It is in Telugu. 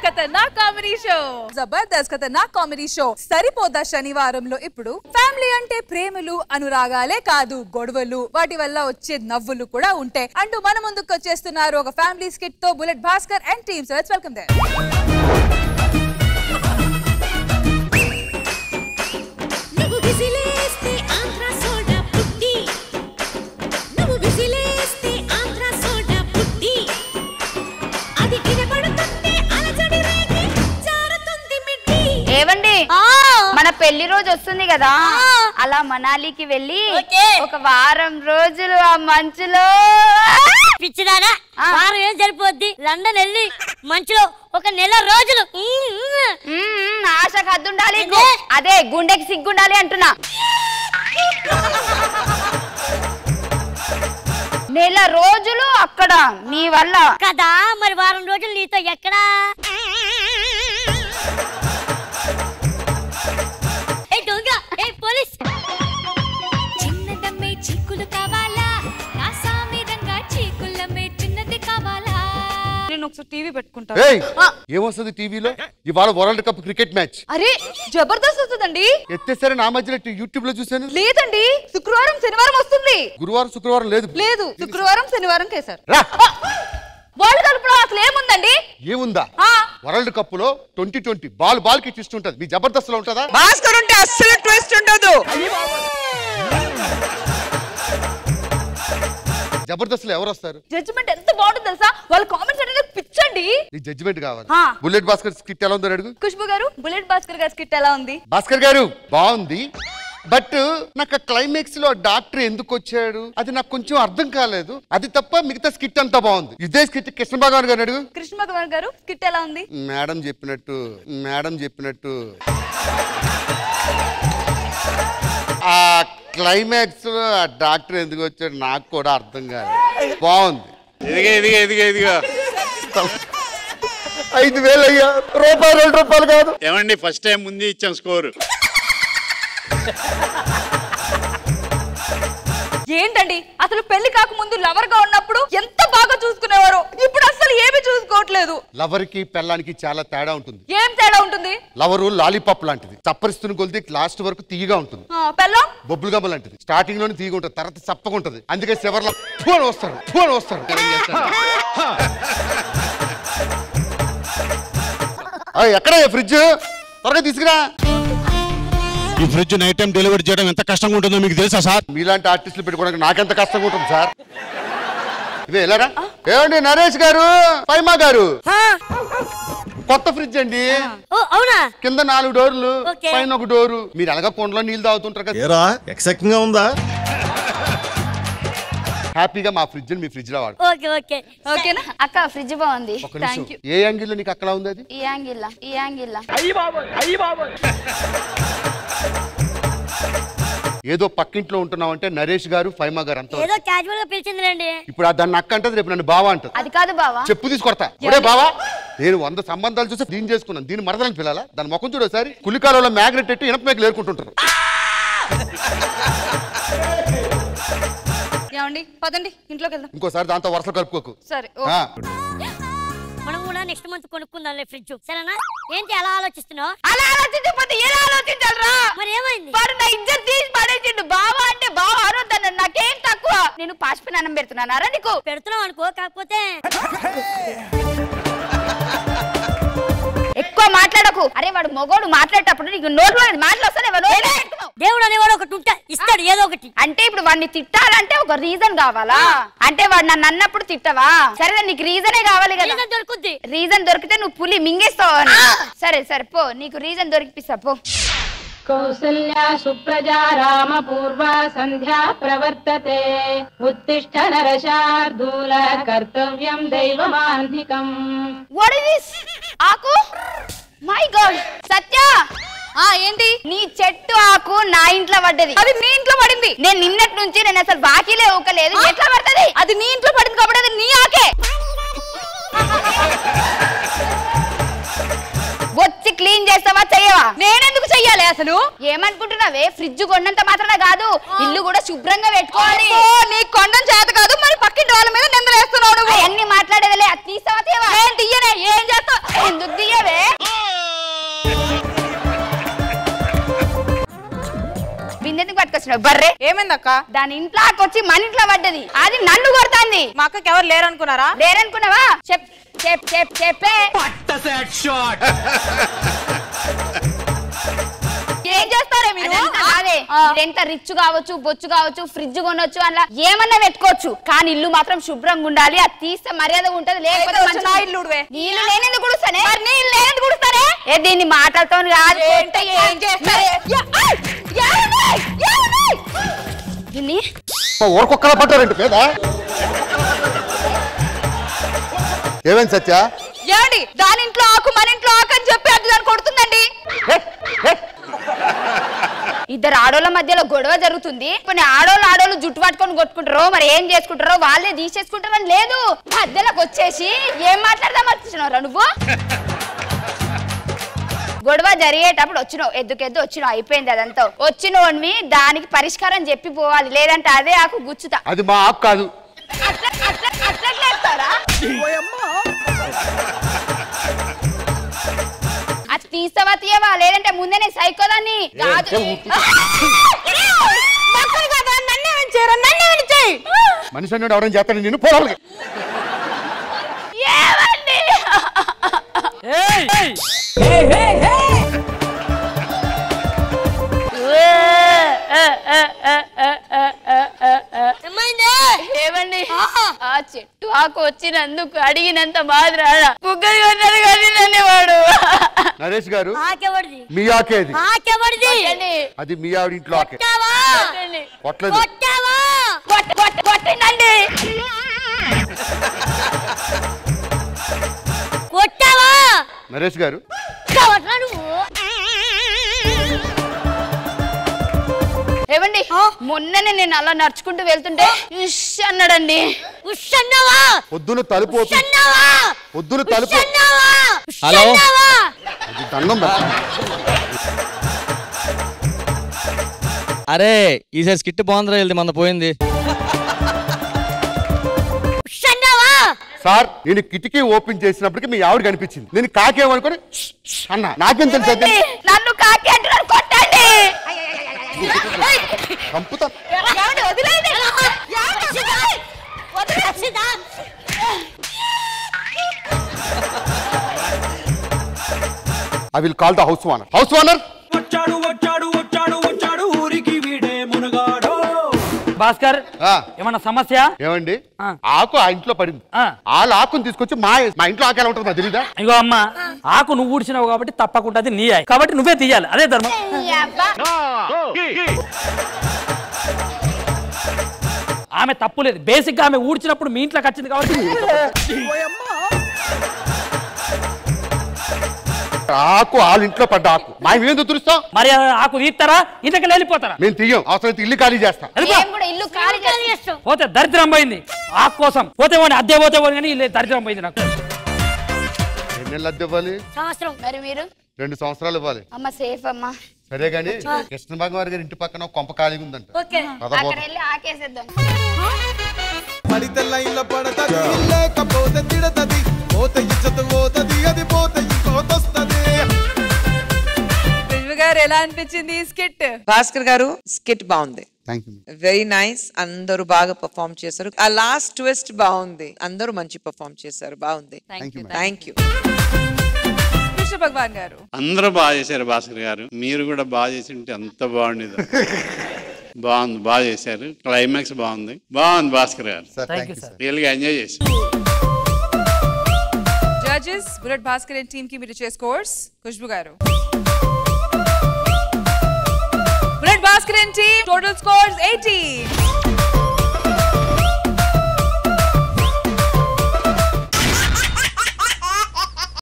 ఖతర్నాక్ కామెడీ షో. జబర్దస్త్ ఖతర్నాక్ కామెడీ షో సరిపోదా శనివారంలో ఇప్పుడు ఫ్యామిలీ అంటే ప్రేమలు అనురాగాలే కాదు గొడవలు వాటి వల్ల వచ్చే నవ్వులు కూడా ఉంటాయి అంటూ మన ముందుకు వచ్చేస్తున్నారు ఒక ఫ్యామిలీ స్కిట్ తో Bullet Bhaskar and team. So let's welcome there. ఏవండి మన పెళ్లి రోజు వస్తుంది కదా అలా మనాలికి వెళ్ళి ఒక వారం రోజులు ఆ మంచులో పిచ్చిదానా వారం ఏం సరిపోద్ది లండన్ వెళ్ళి మంచులో ఒక నెల రోజులు ఆశకు హద్దుండాలి అదే గుండెకి సిగ్గుండాలి అంటున్నా. నెల రోజులు అక్కడ నీ వల్ల కదా మరి వారం రోజులు నీతో ఎక్కడా టీవీ పెట్టుకుంటా. ఏమొస్తుంది టీవీలో? ఇవాళ వరల్డ్ కప్ క్రికెట్ మ్యాచ్. అరే జబర్దస్త్ వస్తుందండి. ఎత్తేసరి నా మధ్యలో యూట్యూబ్ లో చూసాను. లేదండి శుక్రవారం శనివారం వస్తుంది. గురువారం శుక్రవారం లేదు. లేదు శుక్రవారం శనివారం కేసారు. వరల్డ్ కప్ లో అసలు ఏముందండి? ఏముందా? వరల్డ్ కప్ లో 2020 బాల్ కి ట్విస్ట్ ఉంటది. మీ జబర్దస్త్ లో ఉంటదా? భాస్కర్ ఉంటే అస్సలు ట్విస్ట్ ఉండదు. జబర్దస్త్ లో ఎవరు వస్తారు? జడ్జిమెంట్ ఎంత బాగుంటుంది తెలుసా? వాళ్ళ కామెంట్స్ అనేది పిచ్చండి. ఈ జడ్జిమెంట్ కావాలి. బుల్లెట్ భాస్కర్ స్కిట్ ఎలా ఉందో అడుగు. ఖుష్బు గారు బుల్లెట్ భాస్కర్ గారి స్కిట్ ఎలా ఉంది? భాస్కర్ గారు బాగుంది, బట్ నాకు క్లైమాక్స్ లో డాక్టర్ ఎందుకు వచ్చాడు అది నాకు కొంచెం అర్థం కాలేదు. అది తప్ప మిగతా స్కిట్ అంతా బాగుంది. ఇదే స్కిట్ కృష్ణ భగవాన్ గారు అడుగు. కృష్ణ భగవాన్ గారు స్కిట్ ఎలా ఉంది? మేడం చెప్పినట్టు ఆ క్లైమాక్స్ లో ఆ డాక్టర్ ఎందుకు వచ్చాడు నాకు కూడా అర్థం కాలేదు. బాగుంది. ఎదిగా 5,000 అయ్యా, ₹2 కాదు. ఏమండి ఫస్ట్ టైం ముందు ఇచ్చాం స్కోర్. ఏంటండి అసలు పెళ్లి కాకముందు లవర్ గా ఉన్నప్పుడు ఎంత బాగా చూసుకునేవారు, ఇప్పుడు అసలు ఏమి చూసుకోవట్లేదు. లవర్ కి పెళ్ళానికి చాలా తేడా ఉంటుంది. ఏం తేడా ఉంటుంది? లవరు లాలీపాప్ లాంటిది, చప్పరిస్తున్న కొలిది లాస్ట్ వరకు తీయగా ఉంటుంది. పెళ్ళం బొబ్బులు గమ్మ లాంటిది, స్టార్టింగ్ లోనే తీయగా ఉంటుంది, తర్వాత చప్పగా ఉంటుంది. అందుకే చివర్లో ఫోన్ వస్తాడు. ఎక్కడ ఫ్రిడ్జ్ త్వరగా తీసుకురా. ఈ ఫ్రిడ్జ్ నైట్ టైం డెలివరీ చేయడం ఎంత కష్టంగా ఉంటుందో మీకు తెలుసా సార్? మీలాంటి ఆర్టిస్టులు పెట్టుకోవడానికి నాకెంత కష్టంగా ఉంటుంది సార్. ఇదే ఎలారా? ఏమండి నరేష్ గారు, పైమా గారు, కొత్త ఫ్రిడ్జ్ అండి. అవునా? కింద 4 డోర్లు, పైన 1 డోరు. మీరు ఎలాగ కొండలో నీళ్ళు తాగుతుంటారు కదా. ఎక్సైటింగ్ గా ఉందా? హ్యాపీగా మా ఫ్రిడ్జ్ మీ ఫ్రిడ్జ్ లో వాడు. ఓకేనా అక్క? ఫ్రిడ్జ్ బాగుంది. ఏ యాంగిల్ లో నీకు అక్కడ ఉంది? అది ఈ యాంగిల్ ఏదో పక్కింట్లో ఉంటున్నావు అంటే నరేష్ గారు, ఫైమా గారు అంతా ఏదో క్యాజువల్ గా పిలిచిందిలేండి. ఇప్పుడు దాన్ని అక్క అంటది, రేపు నన్ను బావా అంటది. అది కాదు బావా, చెప్పు తీసుకొడతా. ఒరే బావా, నేను 100 సంబంధాలు చూసి దీన్ని చేసుకున్నాను, దీన్ని మరదలని పిల్లాలా? దాని ముఖం చూడు ఒకసారి. కులికాలలో మ్యాగ్నెట్ పెట్టి ఇనప మేకలు ఏరుకుంటుంటారు. ఏమండి పదండి ఇంట్లోకి వెళ్దాం. ఇంకోసారి దాంతో వరుసలు కలుపుకోకు. సరే మనం కూడా నెక్స్ట్ మంత్ కొనుక్కుందాం ఫ్రిడ్జ్. సరేనా? ఏంటి అలా ఆలోచిస్తున్నావు? అలా ఆలోచించకపోతే ఎలా ఆలోచించాలరా? మరి ఏమైంది? వాడు నా ఇజ్జత్ తీసి పడేసిండు. బావా అంటే బావా అరవద్దన్న, నాకేం తక్కువ. నేను పాష్పిన అన్నం పెడుతున్నానారా నీకు? పెడుతున్నావు అనుకో, కాకపోతే ఎక్కువ మాట్లాడకు. అరే వాడు మొగోడు మాట్లాడేటప్పుడు నీకు నోట్లో మాటలు వస్తానే. దేవుడు అనేవాడు ఒకటి ఉంటే ఇస్తాడు ఏదో ఒకటి. అంటే ఇప్పుడు వాడిని తిట్టాలంటే ఒక రీజన్ కావాలా? అంటే వాడు నన్ను అన్నప్పుడు తిట్టవా? సరే నీకు రీజనే కావాలి కదా. దొరుకుద్ది. రీజన్ దొరికితే నువ్వు పులి మింగేస్తావు. సరే పో, నీకు రీజన్ దొరికిపిస్తా పో. కౌసల్యా సుప్రజా రామ పూర్వా సంధ్యా ప్రవర్తతే ఉత్తిష్ఠ నరశార్దూల కర్తవ్యం దైవమాంధికం. What is this? ఆకు? మై గాడ్ సత్య, ఏంటి? నీ చెట్టు ఆకు నా ఇంట్లో పడ్డది. అది నీ ఇంట్లో పడింది. నేను నిన్నటి నుంచి నేను అసలు బాకీలే ఊకలేదు. ఎట్లా పడుతుంది? అది నీ ఇంట్లో పడింది కాబట్టి అది నీ ఆకే. వచ్చి క్లీన్ చేస్తావా చెయ్యవా? నేనెందుకు చెయ్యాలి అసలు? ఏమనుకుంటున్నావే? ఫ్రిడ్జ్ కొండంత మాత్రమే కాదు, ఇల్లు కూడా శుభ్రంగా పెట్టుకోవాలి. నీ కొండం చేత కాదు, మరి పక్కింటి వాళ్ళ మీద నిందలేస్తున్నావు. అన్ని మాట్లాడేదిలే. అది తీస్తావా? ఏం తీయనే? ఏం చేస్తావు? ఎందుకు తీయ? బర్రే ఏమైందక్క? దాని ఇంట్లోకి వచ్చి మన ఇంట్లో పడ్డది. అది నన్ను కొడుతుంది. మా అక్కకి ఎవరు లేరనుకున్నారా? లేరనుకున్నావా? చెప్పే ఏం చేస్తారే మీరు? అదే ఎంత రిచ్ కావచ్చు, బొచ్చు కావచ్చు, ఫ్రిడ్జ్ కొనొచ్చు, అలా ఏమన్నా పెట్టుకోవచ్చు, కానీ ఇల్లు మాత్రం శుభ్రంగా ఉండాలి. అది తీస్తే మర్యాద ఉంటది. లేకపోతే ఇల్లు నీళ్ళు లేనేందుకు కుడుస్తానే? నీళ్ళు లేనేందుకు కుడుస్తానే? దీన్ని మాటలతో కాదు. ఏం చేస్తారే? దీన్ని ఊరకొక్కలా పట్టారండి పేద. ఏమైంది సత్య? ఏమండి దాని ఇంట్లో ఆకు మన ఇంట్లో ఆకు అని చెప్పి అది దాన్ని కొడుతుందండి. ఇద్దరు ఆడోళ్ళ మధ్యలో గొడవ జరుగుతుంది. కొన్ని ఆడోళ్ళు జుట్టు పట్టుకొని కొట్టుకుంటారో, మరి ఏం చేసుకుంటారో వాళ్ళే తీసేసుకుంటారని లేదు. మధ్యలోకి వచ్చేసి ఏం మాట్లాడదాం వచ్చినారా నువ్వు? గొడవ జరిగేటప్పుడు వచ్చినావు, ఎద్దుకెద్దు వచ్చినావు, అయిపోయింది. అదంతా వచ్చినోన్వి దానికి పరిష్కారం చెప్పి పోవాలి, లేదంటే అదే ఆకు గుచ్చుతా. అది మా ఆకు కాదు. అట్లా అది తీస్తావా తీయవా, లేదంటే ముందే నేను సైకోదాన్ని కాదు. మనిషి అన్నాడు ఎవరైనా చేస్తాను నేను పోవాలి. ఏమండి ఏమండి ఆ చెట్టు ఆకు వచ్చినందుకు అడిగినంత బాధ రాడా? ముగ్గురు కొన్నాడు కానీ నన్ను వాడు. నరేష్ గారు ఆకెవడిది? మీ ఆకేది? ఆకెవడిది? అది మీ ఆవిడ ఇంట్లో ఆకే. కొట్టలేదు. కొట్టండి. కొట్టావా? నరేష్ గారు నువ్వు ఏమండి మొన్ననే నేను అలా నడుచుకుంటూ వెళ్తుంటే ఉష్ అన్నాడండి. ఉష్ అన్నావా? పొద్దున తలుపు పొద్దున తలుపు. హలో దండం అరే ఈసారి స్కిట్ బాగుందిరా, వెళ్తే మన పోయింది. సార్ నేను కిటికీ ఓపెన్ చేసినప్పటికీ మీ ఆవిడ కనిపించింది. నేను కాకేమనుకొని అన్నా, నాకేం తెలుసు? నన్ను కాకి అంటున్నారు, కొట్టండి. చంపుతా. I will call the house owner. House owner. Bhaskar ఏమన్నా సమస్య? ఏమండి ఆకు ఆ ఇంట్లో పడింది. వాళ్ళ ఆకుని తీసుకొచ్చి మా ఇంట్లో ఆకు ఎలా ఉంటుంది మా తెలీదా? ఇగో అమ్మ, ఆకు నువ్వు ఊడ్చినావు కాబట్టి తప్పకుండా అది నీ ఆకు కాబట్టి నువ్వే తీయాలి, అదే ధర్మం. ఆమె తప్పులేదు, బేసిక్ గా ఆమె ఊడ్చినప్పుడు మీ ఇంట్లోకి వచ్చింది కాబట్టి. ఆకు వాళ్ళ ఇంట్లో పడ్డ ఆకు మా ఏం తురుస్తాం? మరి ఆకు తీస్తారా, ఇంతకు వెళ్ళిపోతారా? మేము తీయం, అవసరం ఇల్లు ఖాళీ చేస్తాం. ఇల్లు ఖాళీ చేస్తాం. పోతే దరిద్రం పోయింది ఆకు కోసం. పోతే పోనీ అద్దె పోతే పోనీ కానీ ఇల్లు దరిద్రం పోయింది నాకు. ఎన్ని నెలలు అద్దె ఇవ్వాలి? మరి మీరు 2 సంవత్సరాలు ఇవ్వాలి. అమ్మ సేఫ్ అమ్మా. సరే గాని కృష్ణ భగవాన్ గారి ఇంటి పక్కన కొంప ఖాళీగా ఉందంట. అక్కడ వెళ్ళి ఆకేసేద్దాం. పడితే లైన్ల పడతది, లేకపోతే తిడతది, పోతే ఇజ్జత్ పోతది, అది పోతే ఇంకోతొస్తది. గారు ఎలా అనిపించింది ఈ స్కిట్? భాస్కర్ గారు స్కిట్ బాగుంది, థాంక్యూ. Very nice. అందరూ బాగా పర్ఫార్మ్ చేశారు. ఆ లాస్ట్ ట్విస్ట్ బాగుంది. అందరూ మంచి పర్ఫార్మ్ చేశారు, బాగుంది. Thank you. కృష్ణ భగవాన్ గారు అందరూ బాగా చేశారు. భాస్కర్ గారు మీరు కూడా బాగా చేసి ఉంటే అంత బాగుండేది. బాగుంది, బాగా చేశారు. క్లైమాక్స్ బాగుంది భాస్కర్ గారు. రియల్ గా ఎంజాయ్ చేశారు. Judges bullet Bhaskar and team కి మీరు ఇచ్చే స్కోర్స్. ఖుష్బు గారు. Bullet Bhaskar and team total scores 80.